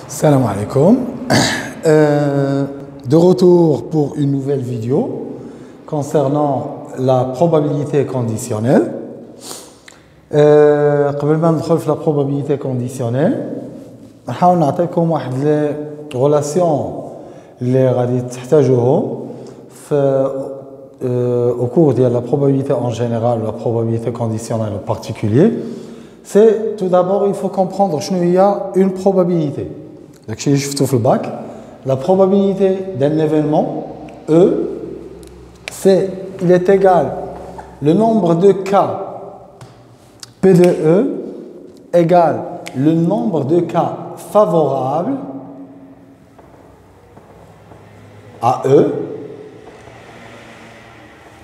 Salam alaikum. De retour pour une nouvelle vidéo concernant la probabilité conditionnelle. قبل ما ندخل في la probabilité conditionnelle نحاول نعطيكم واحد لي غولاسيون اللي غادي تحتاجوهم au cours de la probabilité en général ou la probabilité conditionnelle en particulier. C'est tout d'abord il faut comprendre qu'il y a une probabilité. La probabilité d'un événement E, il est égal le nombre de cas P de E égale le nombre de cas favorables à E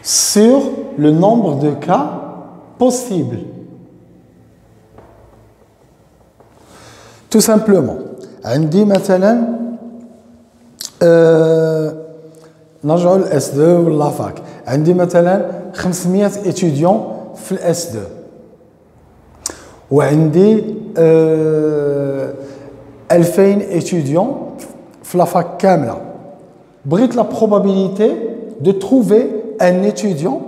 sur le nombre de cas possibles. Tout simplement. عندي مثلا نرجعوا للاس 2 ولا فاك عندي مثلا 500 étudiants في الاس 2 وعندي 2000 étudiants في لا فاك كامله بغيت la probabilité de trouver un étudiant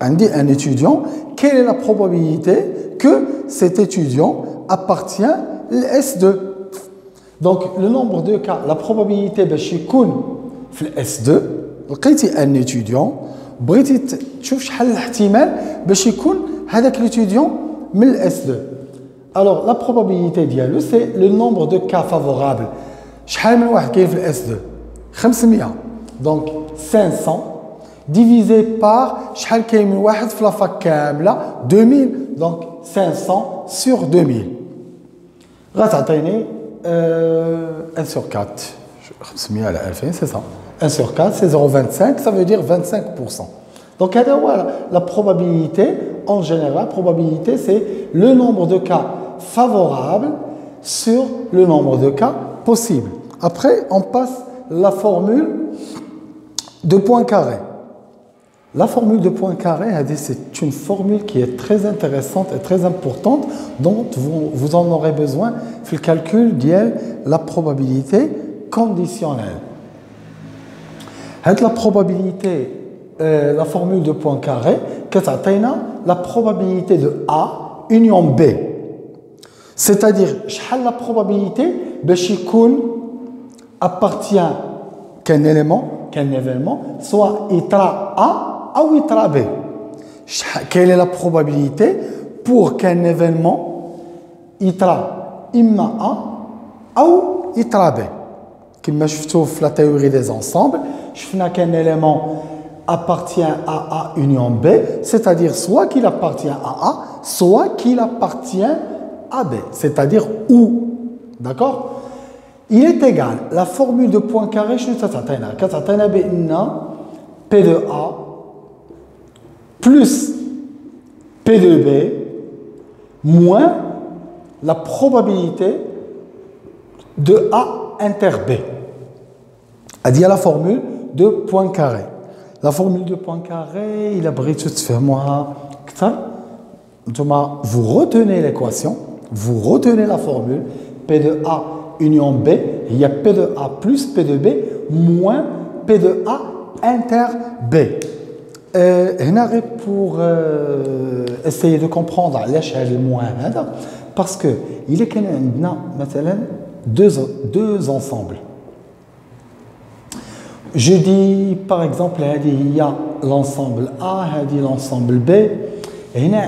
عندي un étudiant quelle est la probabilité que cet étudiant appartient à l'S2. Donc, le nombre de cas, la probabilité باش يكون في S2 لقيتي un étudiant بغيتي تشوف شحال الاحتمال باش يكون هذاك l'étudiant من S2. Alors, la probabilité ديالو c'est le nombre de cas favorables. شحال من واحد كاين في S2 500. Donc 500 divisé par شحال كاين من واحد في لا فاك كامله 2000. Donc 500 sur 2000 غتعطيني 1 sur 4, 500 à 2000, c'est ça. 1 sur 4, c'est 0,25, ça veut dire 25%. Donc, voilà, la probabilité, en général, probabilité, c'est le nombre de cas favorables sur le nombre de cas possibles. Après, on passe la formule de Poincaré. La formule de Poincaré, c'est une formule qui est très intéressante et très importante dont vous en aurez besoin dans le calcul de la probabilité conditionnelle. La probabilité, la formule de Poincaré, la probabilité de A union B. C'est-à-dire, la probabilité de appartient qu'un élément, qu'un événement, soit itra A ou itra B. Quelle est la probabilité pour qu'un événement itra imma A ou itra B? Comme je trouve la théorie des ensembles, je fais qu'un élément appartient à A union B, c'est-à-dire soit qu'il appartient à A, soit qu'il appartient à B, c'est-à-dire ou. D'accord? Il est égal, la formule de Poincaré, je P de A plus P de B moins la probabilité de A inter B. Il y a la formule de Poincaré. La formule de Poincaré, il a brillé tout fait moi. Vous retenez l'équation, vous retenez la formule P de A union B, il y a P de A plus P de B moins P de A inter B. Pour essayer de comprendre l'échelle moins parce que il est qu'il y a deux ensembles. Je dis par exemple il y a l'ensemble A, il y a l'ensemble B, et il y a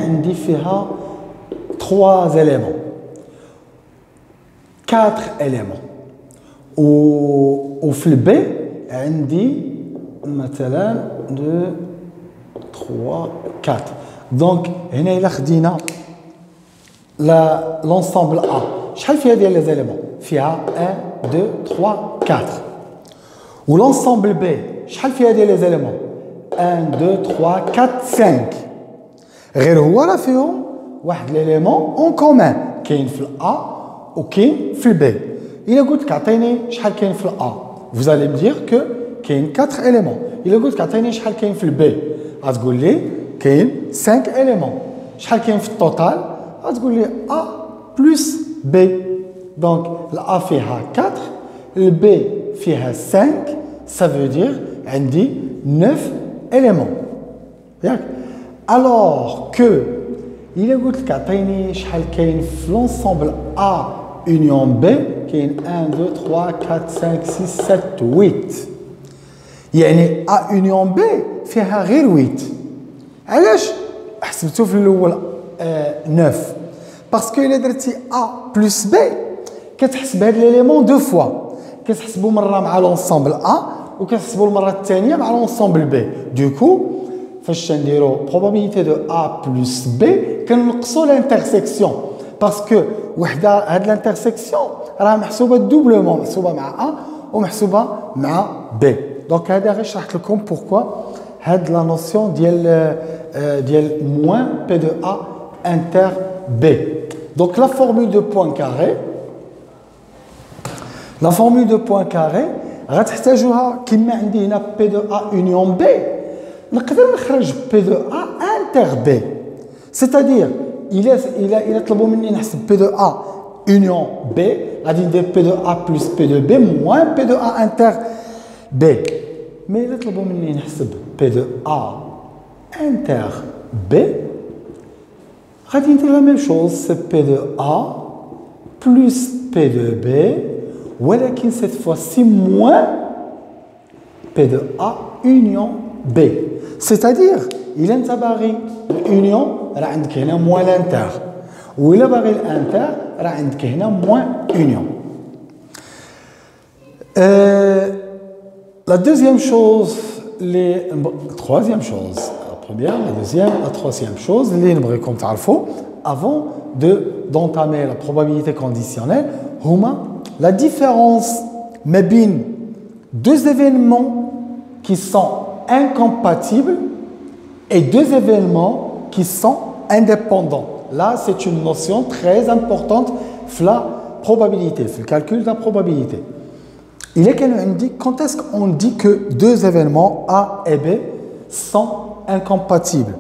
trois éléments, 4 éléments. Au flux B, il y a 2, 3, 4. Donc, il y a l'ensemble A. Combien il y a les éléments? Il y a 1, 2, 3, 4. Ou l'ensemble B. Combien il y a les éléments? 1, 2, 3, 4, 5. غير هو راه فيهم واحد l'élément en commun. كاين في A وكاين في B. إلا قلت لك عطيني شحال كاين في A. Vous allez me dire que كاين 4 éléments. إلا قلت لك عطيني شحال كاين في B. غتقول لي كاين 5 éléments. شحال كاين في التوتال؟ غتقول لي A plus B. Donc, l'A fait 4, le B fait 5, ça veut dire, on dit 9 éléments. Alors que, il a dit que l'ensemble A union B, qui est 1, 2, 3, 4, 5, 6, 7, 8. يعني A union B فيها غير 8. علاش حسبتو في الاول 9 باسكو الا درتي A plus B كتحسب هاد ليليمون دو فوا كتحسبو مره مع لونسومبل A وكتحسبو المره الثانيه مع لونسومبل B دوكو فاش نديرو probabilité de A plus B كنقصو لانترسيكسيون باسكو وحده هاد لانترسيكسيون راه محسوبه دوبلومون محسوبه مع A ومحسوبه مع B. Donc, je شرحت لكم pourquoi هاد la notion ديال moins P de A inter B. Donc, la formule de Poincaré, غتحتاجوها كما عندي هنا P de A union B نقدر نخرج P de A inter B. C'est-à-dire, il طلبوا مني نحسب P de A union B, غادي ندير P de A plus P de B moins P de A inter B. Mais il est le P de A inter B. On va dire la même chose, c'est P de A plus P de B. Mais cette fois-ci moins P de A union B. C'est-à-dire, il y a l'union, il y a moins l'inter. Ou il y a l'inter, il y a moins union. La deuxième chose, troisième chose, la première, la deuxième, la troisième chose, avant d'entamer la probabilité conditionnelle, la différence entre deux événements qui sont incompatibles et deux événements qui sont indépendants. Là, c'est une notion très importante dans la probabilité, dans le calcul de la probabilité. Il est qu'on dit, quand est-ce qu'on dit que deux événements A et B sont incompatibles?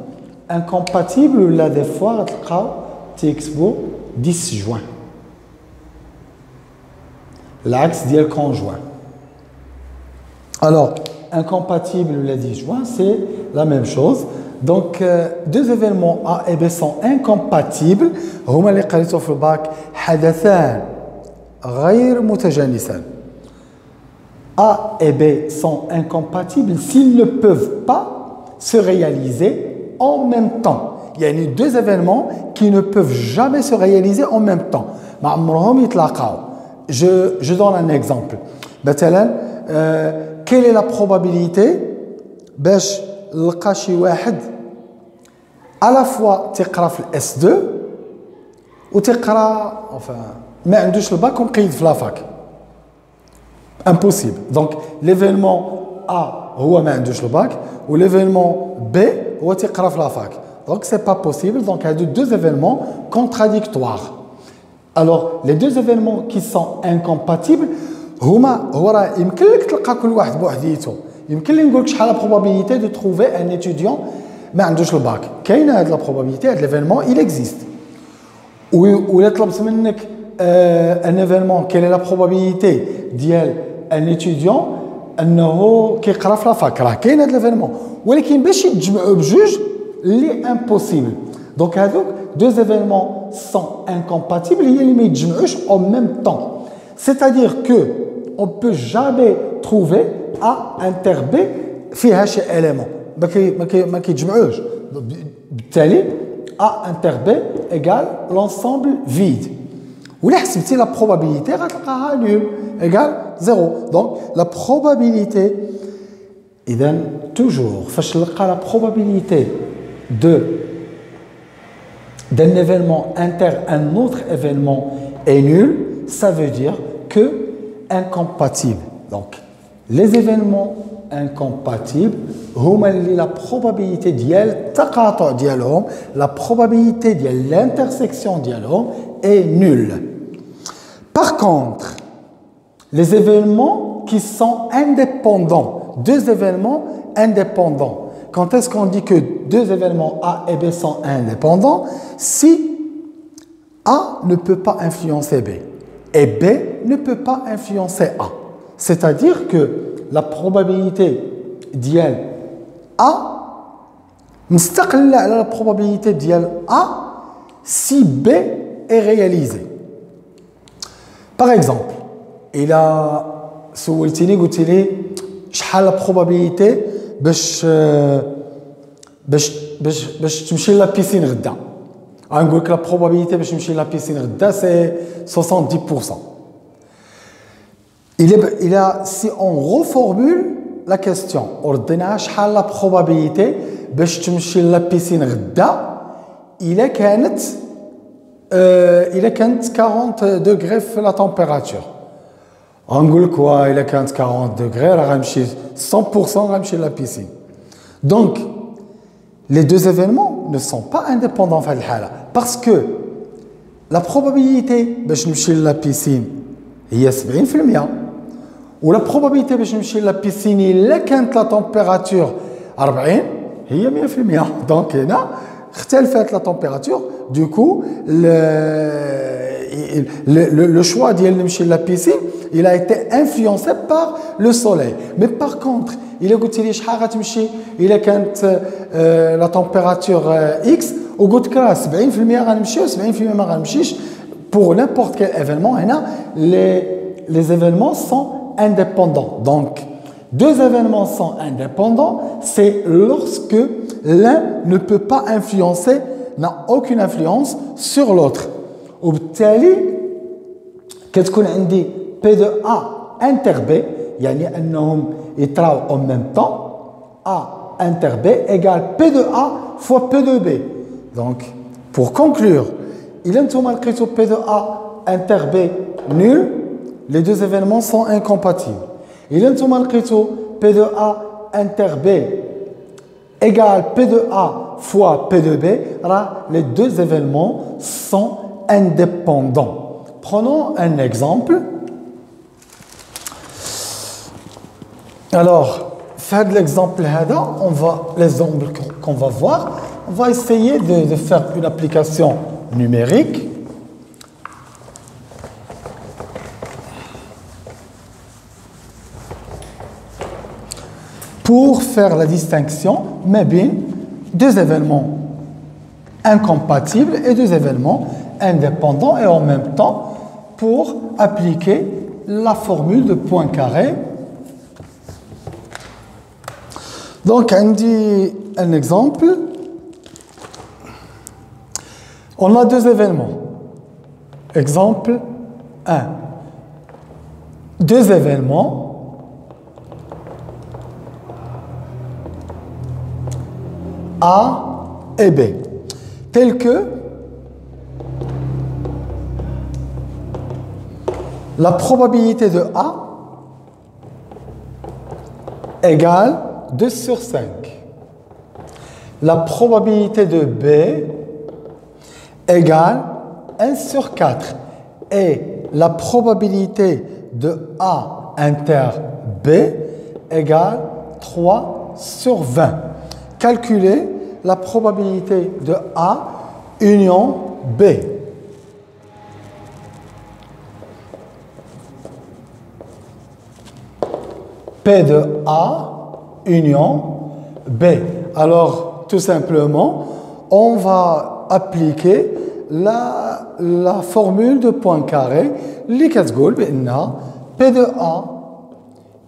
Incompatibles, là, des fois, TXBO 10 juin. L'axe dit le conjoint. Alors, incompatible, le 10 juin, c'est la même chose. Donc, deux événements A et B sont incompatibles. هما اللي قريتو في الباك حدثان غير متجانسان. A et B sont incompatibles s'ils ne peuvent pas se réaliser en même temps. Il y a deux événements qui ne peuvent jamais se réaliser en même temps. Je donne un exemple. Quelle est la probabilité باش نلقى شي واحد à la fois تقرا في S2 وتقرا ما عندوش الباك ومقيد في لافاك؟ Impossible. Donc, l'événement A, هو ما عندوش الباك, ou l'événement B, هو تيقرا في لافاك. Donc, c'est pas possible. Donc, il y a deux événements contradictoires. Alors, les deux événements qui sont incompatibles, هو راه يمكن لك تلقى كل واحد بوحديته. يمكن لي نقول لك شحال la probabilité de trouver un étudiant ما عندوش الباك. كاينه هاد la probabilité, هاد l'événement, il existe. ou إلا طلبت منك un événement, quelle est la probabilité ديال un étudiant انه كيقرا في لافاك راه كاين هذا ليفينمون ولكن باش يتجمعوا بجوج لي امبوسيبل دونك هذوك deux événements sont incompatibles هي اللي ما يتجمعوش en même temps c'est-à-dire que on peut jamais trouver A inter B فيها شي élément ما كيتجمعوش بالتالي A inter B égale l'ensemble vide ولا حسبتي la probabilité غتلقاها nul égale 0. Donc, la probabilité, toujours, la probabilité d'un événement inter un autre événement est nul, ça veut dire que incompatible. Donc, les événements incompatibles, la probabilité d'yalom, la probabilité de l'intersection d'yalom est nulle. Par contre, les événements qui sont indépendants, deux événements indépendants. Quand est-ce qu'on dit que deux événements A et B sont indépendants? Si A ne peut pas influencer B. et B ne peut pas influencer A. C'est-à-dire que la probabilité d'IL A مستقلة على la probabilité d'IL A si B est réalisé. Par exemple, il a سولتيني قلت لي شحال la probabilité باش تمشي لا بيسين غدا. غنقول لك la probabilité باش نمشي لا بيسين غدا c'est 70%. Si on reformule la question, ordonnage شحال la probabilité باش تمشي لا بيسين غدا إلا كانت 40 degrés في la température. غنقول لك إلا كانت 40 degrés راه غنمشي 100% غنمشي لا بيسين. Donc les deux événements ne sont pas indépendants في هذه الحالة parce que la probabilité باش نمشي لا بيسين هي 70%. ولا probabilité باش نمشي لا بيسين الا كانت لا تمبيراتور 40 هي 100%. دونك هنا اختلفت لا تمبيراتور دو كو le choix d'y نمشي لا بيسين il a été influencé par le soleil. Mais par contre الا قلت لي شحال غتمشي الا كانت لا تمبيراتور اكس وقلت لك راه 70% غنمشي و70% ما غنمشيش pour n'importe quel événement هنا les événements sont indépendants. Donc, deux événements sont indépendants, c'est lorsque l'un ne peut pas influencer, n'a aucune influence sur l'autre. وبالتالي كتكون عندي P de A inter B, يعني أنهم يطراو en même temps, A inter B égale P de A fois P de B. Donc, pour conclure, il est tout P de A inter B nul. Les deux événements sont incompatibles. Il est P de A inter B égale P de A fois P de B. Les deux événements sont indépendants. Prenons un exemple. Alors, faire l'exemple l'exemple qu'on va voir, on va essayer de faire une application numérique. Pour faire la distinction, mais bien deux événements incompatibles et deux événements indépendants et en même temps pour appliquer la formule de Poincaré. Donc, on dit un exemple. On a deux événements. Exemple 1. Deux événements A et B, tels que la probabilité de A égale 2 sur 5. La probabilité de B égale 1 sur 4. Et la probabilité de A inter B égale 3 sur 20. Calculer la probabilité de A union B. P de A union B. Alors, tout simplement, on va appliquer la formule de Poincaré. Li katqoul بأن P de A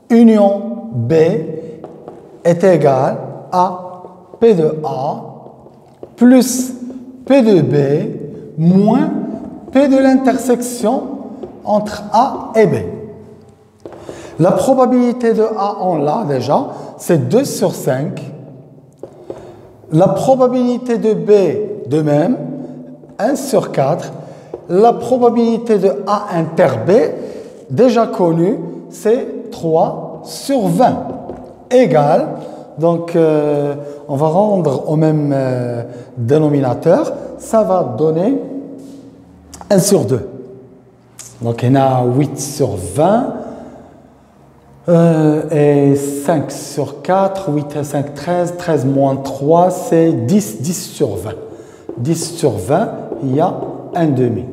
union B est égal à P de A plus P de B moins P de l'intersection entre A et B. La probabilité de A, on l'a déjà, c'est 2 sur 5. La probabilité de B, de même, 1 sur 4. La probabilité de A inter B, déjà connue, c'est 3 sur 20. Égale, donc on va rendre au même dénominateur, ça va donner 1 sur 2. Donc on a 8 sur 20. Et 5 sur 4, 8 et 5, 13, 13 moins 3, c'est 10, 10 sur 20. 10 sur 20, il y a un demi.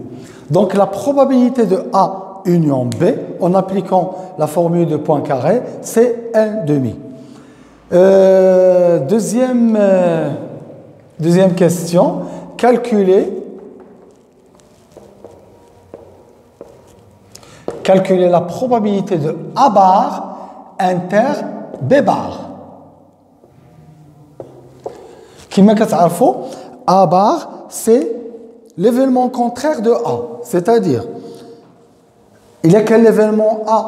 Donc la probabilité de A union B, en appliquant la formule de Poincaré, c'est 1 demi. Deuxième question, calculer la probabilité de A bar inter B bar. Comme vous savez, A bar, c'est l'événement contraire de A. C'est-à-dire, il y a quel événement A,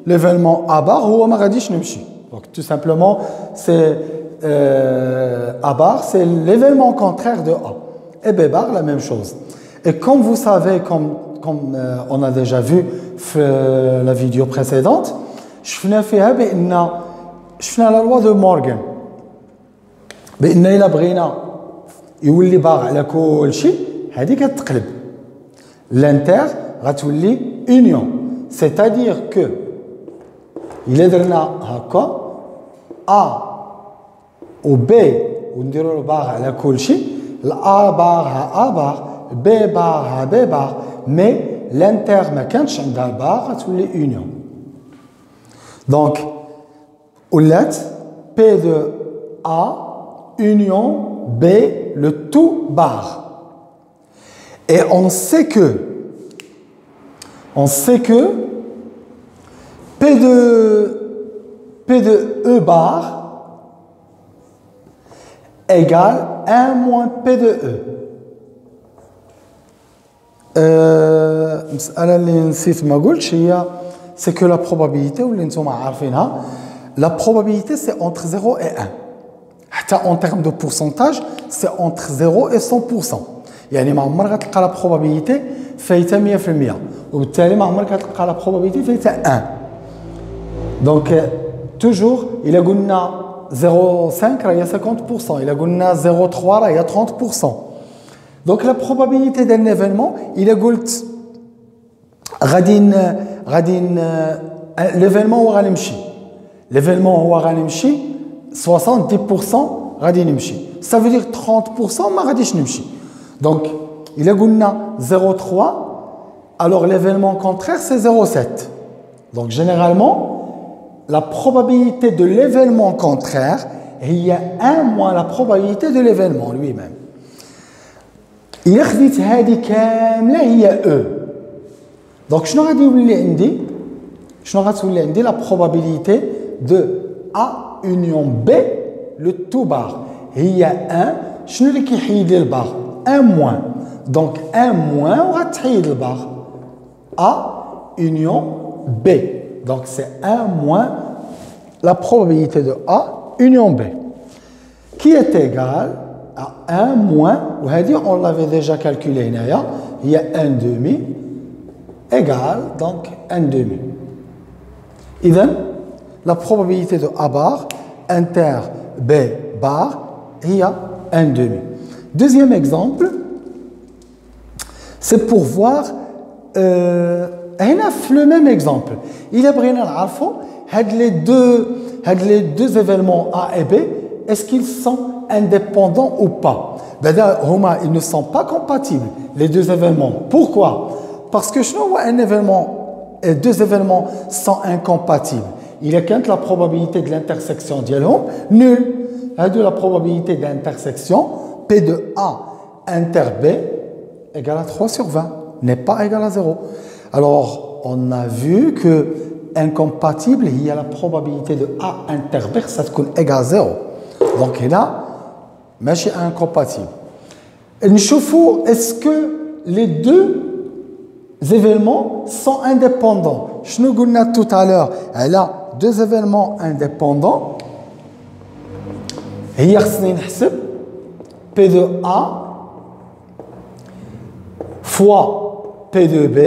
l'événement A bar, donc tout simplement, c'est A bar, c'est l'événement contraire de A. Et B bar, la même chose. Et comme vous savez, comme on a déjà vu dans la vidéo précédente, je fais la loi de Morgan. بأن بغينا يولي باغ على كل شيء هذه كتقلب l'Inter غتولي union, c'est-à-dire que إلا درنا هكا A و B ونديروا له باغ على كل شيء الA باغها A باغ B باغها B باغ مي l'Inter ما كانش عندها باغ غتولي union. Donc ولات P de A union B, le tout bar. Et on sait que P de E bar égale 1 moins P de E. C'est que la probabilité, la probabilité c'est entre 0 et 1. En termes de pourcentage, c'est entre 0 et 100%. يعني ما عمرك غتلقى la probabilité فايتة 100% وبالتالي ما عمرك غتلقى la probabilité فايتة 1. Donc toujours إلا قلنا 0,5 راهي 50%، إلا قلنا 0,3 راهي 30%. Donc la probabilité d'un événement إلا قلت غادي l'événement هو غنمشي، l'événement هو غنمشي 70% غادي نمشي. Ça veut dire 30% ما غاديش نمشي. Donc إلا قلنا 0,3 alors l'événement contraire c'est 0,7. Donc généralement la probabilité de l'événement contraire هي 1 moins la probabilité de l'événement lui-même. إلا خديت هذه كاملة هي E. Donc شنو غادي يولي عندي؟ شنو غتولي عندي la probabilité de A union B le tout bar هي 1 شنو اللي كيحيد لي البار 1 moins donc 1 moins وغتحيد البار A union B donc c'est 1 moins la probabilité de A union B qui est égal à 1 moins وهذه on l'avait déjà calculé هنايا هي 1 demi égale donc 1 demi. إذن la probabilité de A bar inter B bar il y a 1 demi. Deuxième exemple, c'est pour voir le même exemple. Il a بغينا نعرفوا les deux événements A et B, est-ce qu'ils sont indépendants ou pas? Ils ne sont pas compatibles, les deux événements. Pourquoi? Parce que deux événements sont incompatibles. Il y a quand la probabilité de l'intersection dialogue nulle. De la probabilité d'intersection P de A inter B égale à 3 sur 20, n'est pas égal à 0. Alors, on a vu que incompatible, il y a la probabilité de A inter B, ça est égal à 0. Donc là, ماشي incompatible. نشوفوا est-ce que les deux événements sont indépendants. شنو قلنا tout à l'heure, elle a deux événements indépendants. هي خصني نحسب P de A fois P de B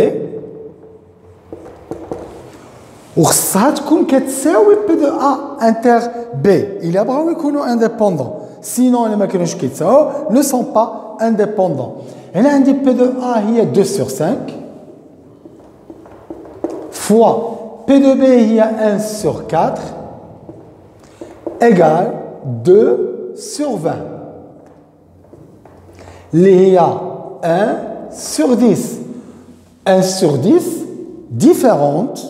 وخصها تكون كتساوي P de A inter B. إلا بغاو يكونوا indépendants. Sinon, les ما كانوش كيتساووا ne sont pas indépendants. هنا عندي P de A هي 2 sur 5 fois P de B هي 1 sur 4 égale 2 sur 20. Il y a 1 sur 10. 1 sur 10 différentes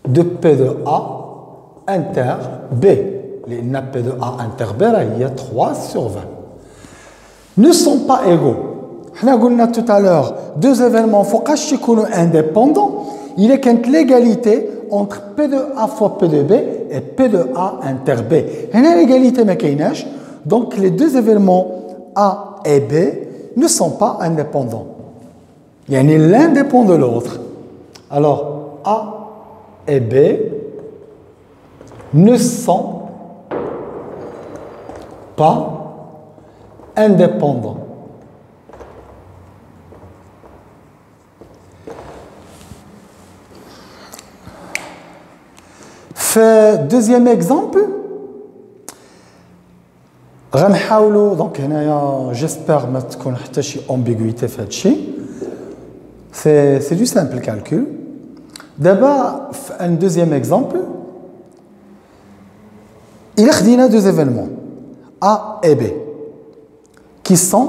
de P de A inter B. Les P de A inter B, il y a 3 sur 20. Ne sont pas égaux. On a dit tout à l'heure, deux événements indépendants. Il y a l'égalité entre P de A fois P de B et P de A inter B. Il y a l'égalité, mais donc les deux événements A et B ne sont pas indépendants. Il y a l'un dépend de l'autre. Alors, A et B ne sont pas indépendants. Fait deuxième exemple. Donc, j'espère qu'il n'y a pas d'ambiguïté. C'est du simple calcul. D'abord, un deuxième exemple. Il y a deux événements, A et B, qui sont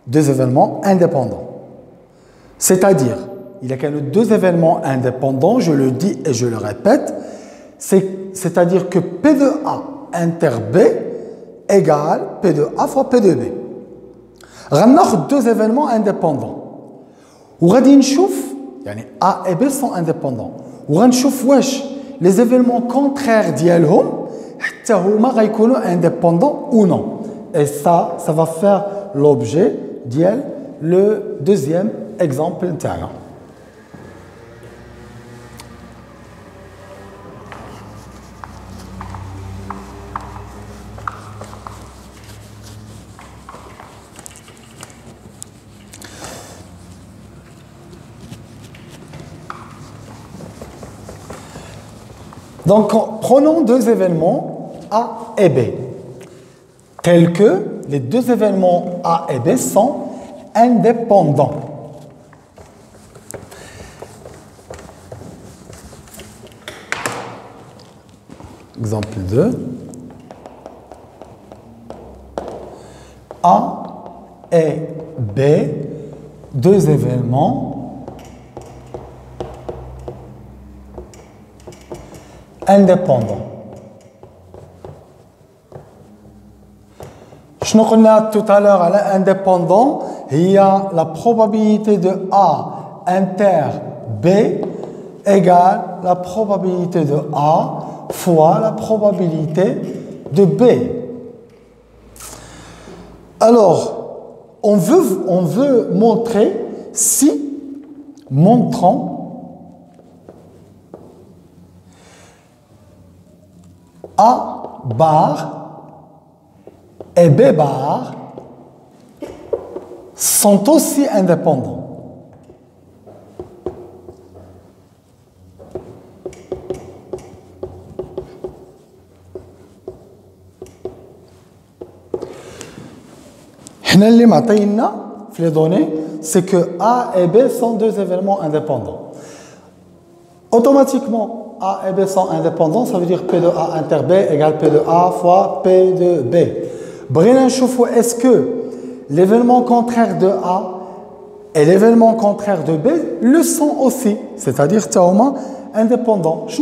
deux événements indépendants. C'est-à-dire, il y a deux événements indépendants, je le dis et je le répète, c'est-à-dire que P de A inter B égale P de A fois P de B. On a deux événements indépendants. On va dire A et B sont indépendants. On va voir les événements contraires d'Yalhom, indépendants ou non. Et ça va faire l'objet d'Yal, le deuxième exemple. Donc, prenons deux événements A et B, tels que les deux événements A et B sont indépendants. Exemple 2. A et B, deux événements indépendant. Je nous connais tout à l'heure à l'indépendant, il y a la probabilité de A inter B égale la probabilité de A fois la probabilité de B. Alors, on veut montrer si, montrant A bar et B bar sont aussi indépendants. Les données, c'est que A et B sont deux événements indépendants. Automatiquement, A et B sont indépendants, ça veut dire P de A inter B égale P de A fois P de B. Est-ce que l'événement contraire de A et l'événement contraire de B le sont aussi, c'est-à-dire indépendants. Je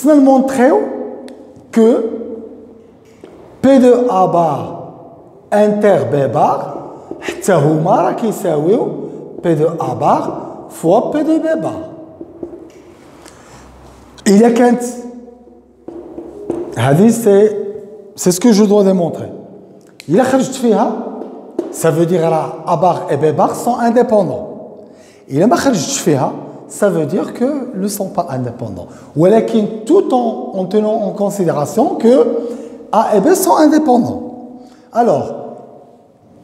vais montrer que P de A bar inter B bar P de A bar fois P de B bar. Il y a qu'un. C'est ce que je dois démontrer. Il y a ça veut dire que A bar et B bar sont indépendants. Il y a ça veut dire qu'ils ne sont pas indépendants. Ou tout en tenant en considération que A et B sont indépendants. Alors,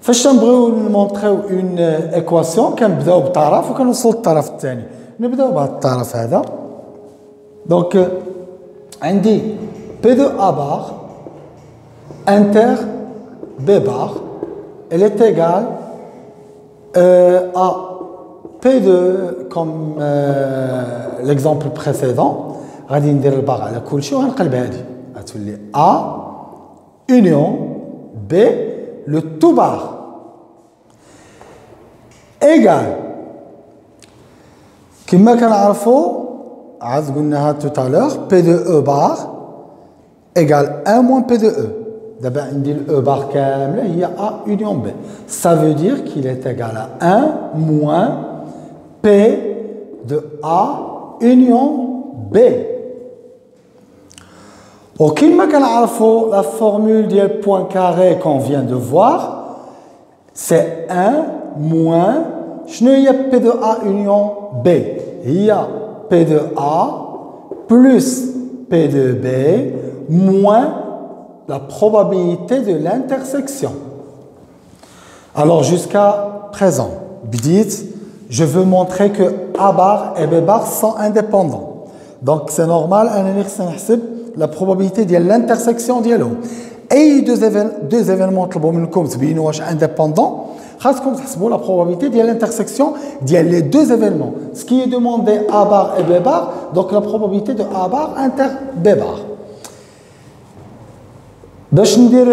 فاش نبغيو نمونطريو اون ايكواسيون كنبداو بطرف وكنوصلوا للطرف الثاني. نبداو بهذا الطرف هذا. دونك عندي P de A bar inter B bar elle est égale à P de comme l'exemple précédent غادي ندير البار على كل شيء وغنقلب هذه غتولي A union B, le tout bar, égale, comme on a dit tout à l'heure, P de E bar égale 1 moins P de E. D'abord, on dit le E bar kamel, il y a A union B. Ça veut dire qu'il est égal à 1 moins P de A union B. Ok, la formule du point carré qu'on vient de voir, c'est 1 moins, je n'ai P de A union B. Il y a P de A plus P de B moins la probabilité de l'intersection. Alors jusqu'à présent, je veux montrer que A bar et B bar sont indépendants. Donc c'est normal, la probabilité de l'intersection dialogue. Et deux événements indépendants, la probabilité de l'intersection des deux événements. Ce qui est demandé A bar et B bar, donc la probabilité de A bar inter B bar. باش ندير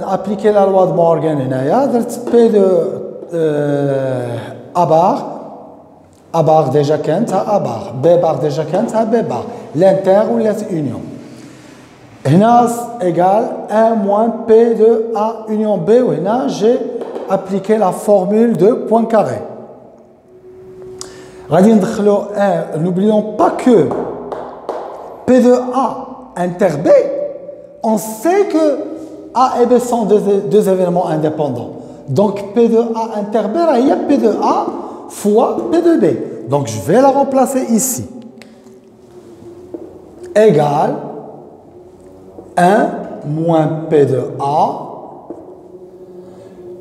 appliquer la loi de Morgan هنايا درت P de A bar déjà كانتها A bar B bar déjà كانتها B bar l'inter ولات union هنا égale 1 moins P de A union B وهنا j'ai appliqué la formule de point carré. غادي ندخلو n'oublions pas que P de A inter B, on sait que A et B sont deux événements indépendants. Donc P de A inter B, il y a P de A fois P de B. Donc je vais la remplacer ici. Égale 1 moins P de A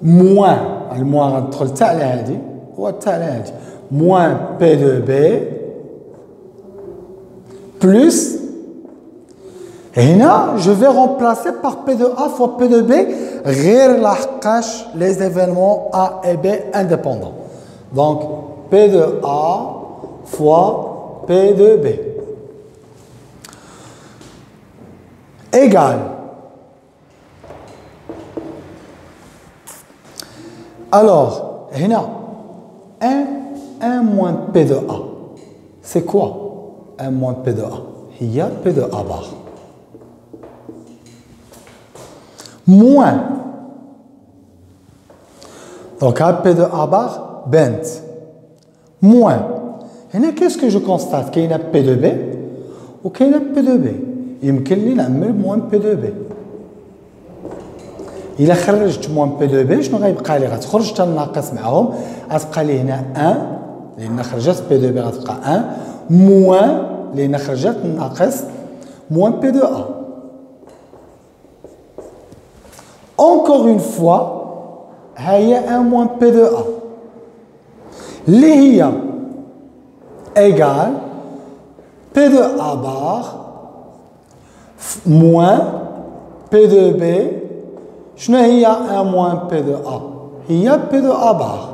moins, le moins entre le taladi ou le taladi, moins P de B plus. Et là, je vais remplacer par P de A fois P de B, les événements A et B indépendants. Donc, P de A fois P de B égale. Alors, 1 moins P de A. C'est quoi 1 moins P de A? Il y a P de A bar. Moins. Donc, à P de A bar, bent. Moins. Et qu'est-ce que je constate? Qu'il y a P de B ou qu'il y a P de B. يمكن لي نعمل moins P de B. إلا خرجت moins P de B شنو غيبقى لي؟ غتخرج تناقص معهم، غتبقى لي هنا 1 لأن خرجت P de B غتبقى 1 moins لأن خرجت ناقص moins P de A. Encore une fois, il y a 1 moins P de A. L'IA égale P de A bar moins P de B. Je n'ai pas 1 moins P de A. Il y a P de A bar.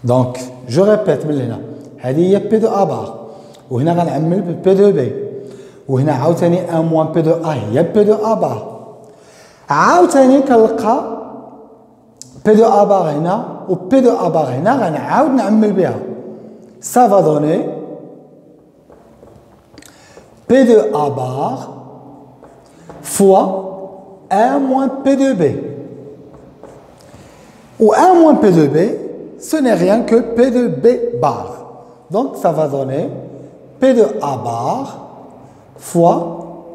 Donc, je répète, il y a P de A bar. Ou il y a P de B. وهنا عاوتاني 1 moins P de A هي P de A bar. عاوتاني كنلقى P de A bar هنا و P de A bar هنا غنعاود نعمل بها. Ça va donner P de A bar fois 1 moins P de B. Ou 1 moins P de B, ce n'est rien que P de B bar. Donc ça va donner P de A bar fois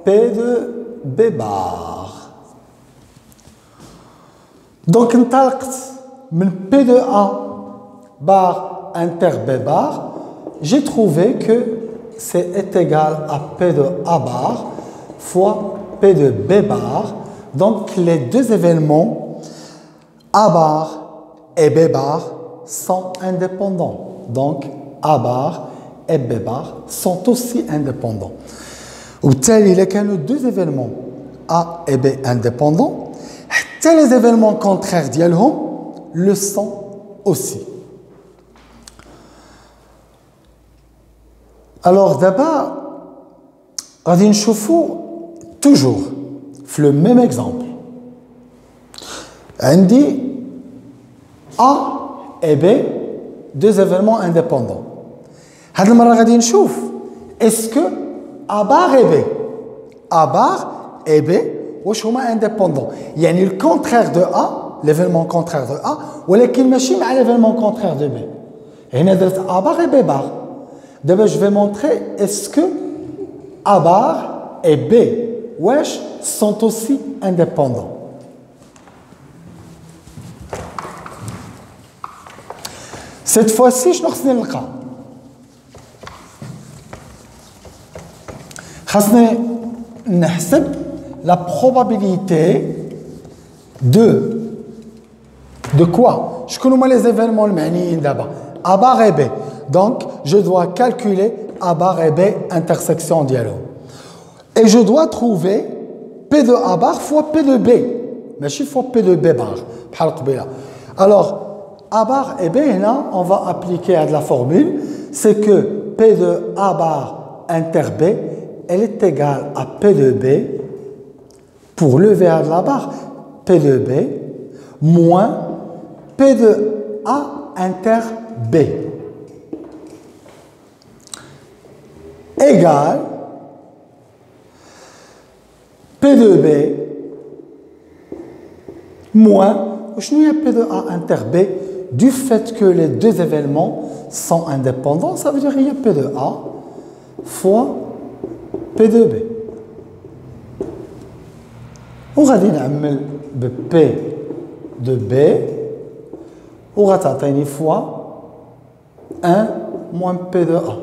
P de B bar. Donc, P de A bar inter B bar, j'ai trouvé que c'est égal à P de A bar fois P de B bar. Donc, les deux événements A bar et B bar sont indépendants. Donc, A bar et B bar sont aussi indépendants. وبالتالي إذا كانوا deux événements A et B indépendants, حتى les événements contraires ديالهم le sont aussi. Alors d'abord غادي نشوفوا toujours, le même exemple. On dit A et B, deux événements indépendants. Est-ce que A bar et B, A bar et B, sont indépendants? Il y a le contraire de A, l'événement contraire de A, ou l'événement contraire de B. Et on a A bar et B bar. D'abord, je vais montrer est-ce que A bar et B sont aussi indépendants. Cette fois-ci, je vais vous montrer. La probabilité de quoi? Je connais les événements d'abord. A bar et B. Donc, je dois calculer A bar et B intersection dialogue. Et je dois trouver P de A bar fois P de B. Mais je fois P de B bar. Alors, A bar et B, là, on va appliquer à de la formule. C'est que P de A bar inter B, elle est égale à P de B pour lever à de la barre, P de B, moins P de A inter B. Égale P de B moins, je n'ai P de A inter B, du fait que les deux événements sont indépendants, ça veut dire qu'il y a P de A fois P de B. On va dire P de B, on va dire fois 1 moins P de A.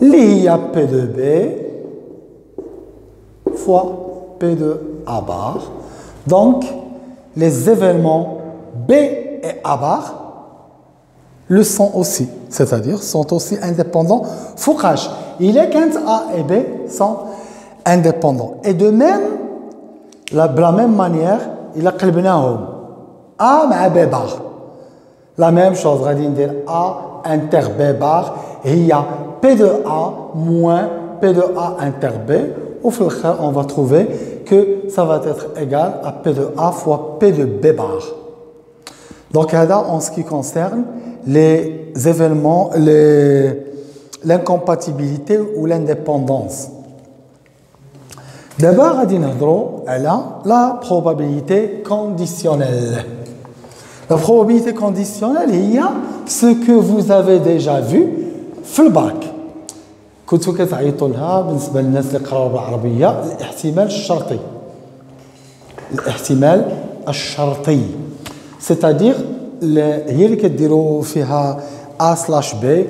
Il y a P de B fois P de A bar. Donc, les événements B et A bar le sont aussi, c'est-à-dire sont aussi indépendants. Foucache, il est quand A et B sont indépendants. Et de même, de la même manière, il a قلبناهم A مع B bar. La même chose, غادي ندير A inter B bar, et il y a P de A moins P de A inter B. Au fil on va trouver que ça va être égal à P de A fois P de B bar. Donc, en ce qui concerne les événements, l'incompatibilité ou l'indépendance. D'abord, on va la probabilité conditionnelle. La probabilité conditionnelle, il y a ce que vous avez déjà vu في الباك. كنتو كتعيطوا لها بالنسبه للناس اللي قراو بالعربيه الاحتمال الشرطي. الاحتمال الشرطي. C'est-à-dire هي اللي كديروا فيها A/B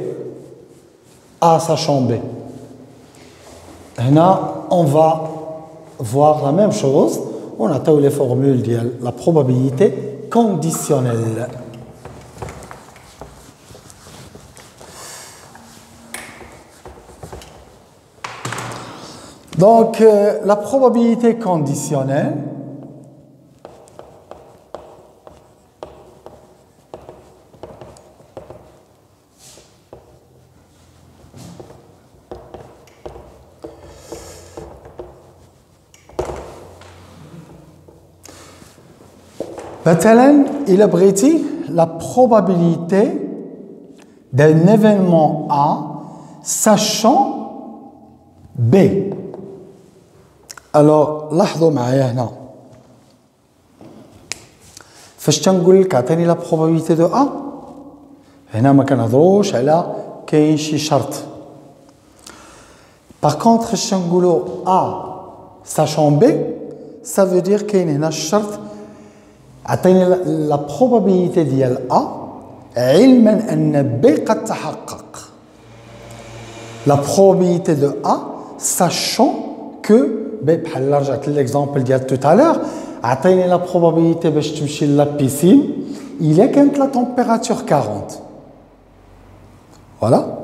A sachant B. هنا on va voir la même chose. On a les formules de la probabilité conditionnelle. Donc, la probabilité conditionnelle, مثلا il abrite la probabilité d'un événement A sachant B. Alors, لاحظوا معايا هنا فاش تنقول لك عطيني لا probabilité de A هنا ما كنهضروش على كاين شي شرط. Par contre, فاش تنقولوا A sachant B, ça veut dire كاين هنا الشرط عطيني لا probabilité ديال A علما ان B قد تحقق. La probabilité de A sachant que بحال رجعت للإكزامبل ديال tout à l'heure عطيني لا probabilité باش تمشي لا بيسين إلا كانت لا température 40. Voilà.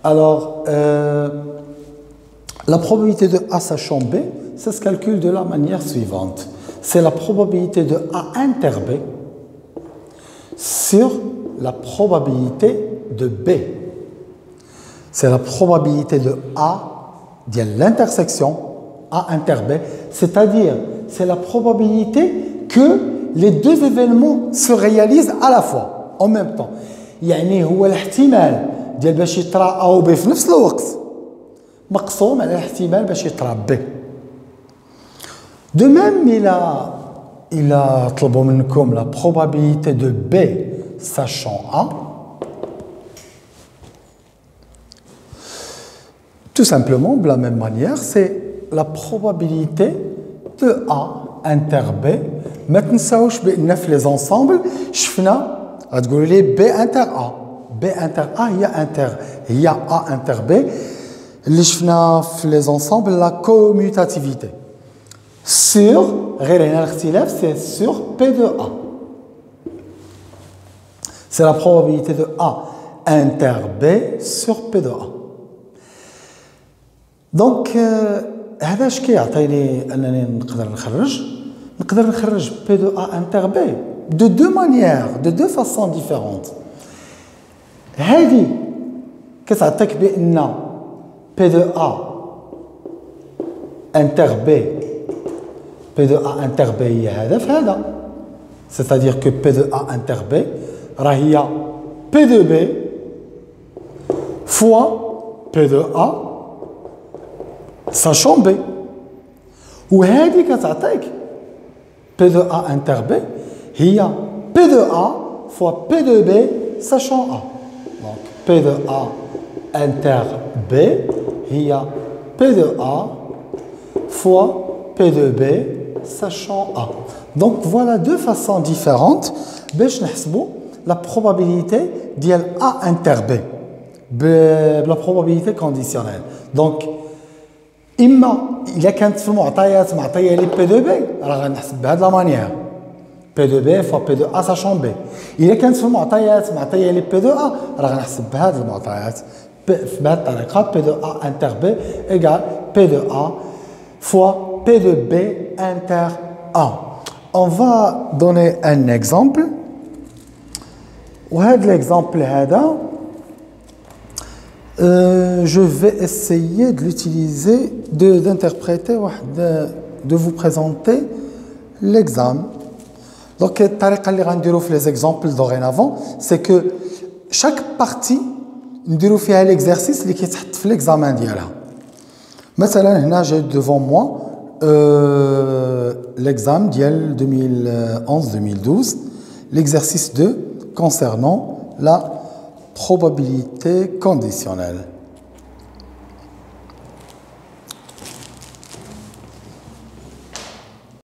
Alors, la probabilité de A sachant B, ça se calcule de la manière suivante. C'est la probabilité de A inter B sur la probabilité de B. C'est la probabilité de A de l'intersection A inter B, c'est-à-dire c'est la probabilité que les deux événements se réalisent à la fois, en même temps. يعني هو الاحتمال ديال باش يطرا A و B في نفس الوقت مقسوم على الاحتمال باش يطرا B. De même, il a طلبوا منكم la probabilité de B sachant A. Tout simplement, de la même manière, c'est la probabilité de A inter B. ما تنساوش بأن في les ensembles شفنا غتقولوا لي B inter A. B inter A هي A inter B. اللي شفنا في les ensembles la commutativité. Sur, غير هنا الاختلاف, c'est sur P de A. C'est la probabilité de A inter B sur P de A. Donc, هذا اش كيعطيني انني نقدر نخرج P de A inter B de deux manières, de deux façons différentes. هذه كتعطيك بان P de A inter B P de A inter B هي هذا في هذا. C'est-à-dire que P de A inter B راه هي P de B fois P de A sachant B. وهذه كتعطيك P de A inter B هي P de A fois P de B sachant A. Donc P de A inter B هي P de A fois P de B sachant A. Donc voilà deux façons différentes باش نحسبوا la probabilité ديال A inter B la probabilité conditionnelle. Donc إما إلا كانت في المعطيات معطية لي P de B راه غنحسب بهذه لا مانيير P de B fois P de A sachant B. إلا كانت في المعطيات معطية لي P de A راه غنحسب بهذه المعطيات بهذه الطريقة P de A inter B égale P de A fois P de B inter A. On va donner un exemple. وهذا l'exemple هذا je vais essayer de l'utiliser, d'interpréter, de vous présenter l'examen. Donc, الطريقة اللي غنديرو في les exemples dorénavant, c'est que chaque partie نديرو فيها l'exercice اللي كيتحط في l'examen ديالها. مثلا هنا j'ai devant moi l'examen ديال 2011-2012, l'exercice 2 concernant la probabilité conditionnelle.